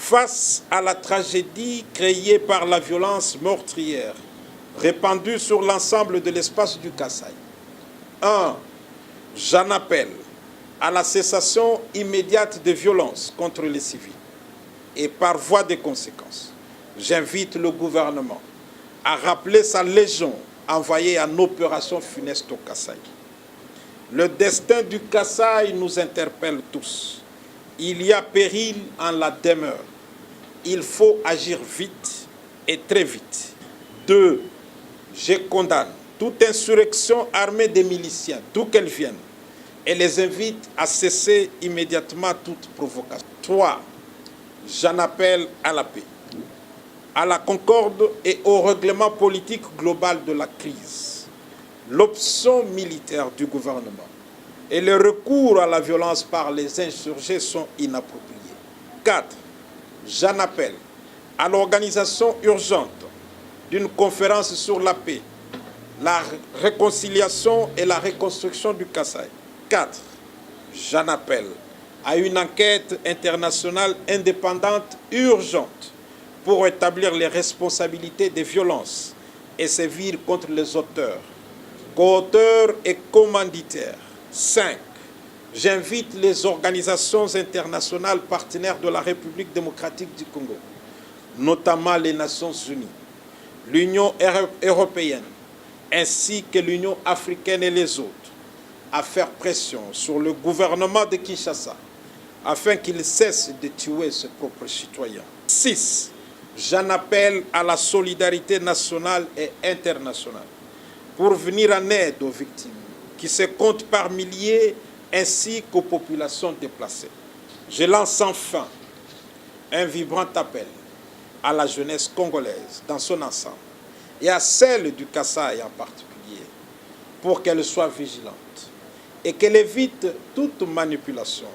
Face à la tragédie créée par la violence meurtrière répandue sur l'ensemble de l'espace du Kasaï, 1. J'en appelle à la cessation immédiate des violences contre les civils et par voie de conséquence, j'invite le gouvernement à rappeler sa légion envoyée en opération funeste au Kasaï. Le destin du Kasaï nous interpelle tous. Il y a péril en la demeure. Il faut agir vite et très vite. 2. Je condamne toute insurrection armée des miliciens, d'où qu'elle vienne, et les invite à cesser immédiatement toute provocation. 3. J'en appelle à la paix, à la concorde et au règlement politique global de la crise. L'option militaire du gouvernement et le recours à la violence par les insurgés sont inappropriés. 4. J'en appelle à l'organisation urgente d'une conférence sur la paix, la réconciliation et la reconstruction du Kasaï. 4. J'en appelle à une enquête internationale indépendante urgente pour établir les responsabilités des violences et sévir contre les auteurs, co-auteurs et commanditaires. 5. J'invite les organisations internationales partenaires de la République démocratique du Congo, notamment les Nations unies, l'Union européenne, ainsi que l'Union africaine et les autres, à faire pression sur le gouvernement de Kinshasa afin qu'il cesse de tuer ses propres citoyens. 6. J'en appelle à la solidarité nationale et internationale pour venir en aide aux victimes qui se comptent par milliers ainsi qu'aux populations déplacées. Je lance enfin un vibrant appel à la jeunesse congolaise dans son ensemble et à celle du Kasaï en particulier pour qu'elle soit vigilante et qu'elle évite toute manipulation.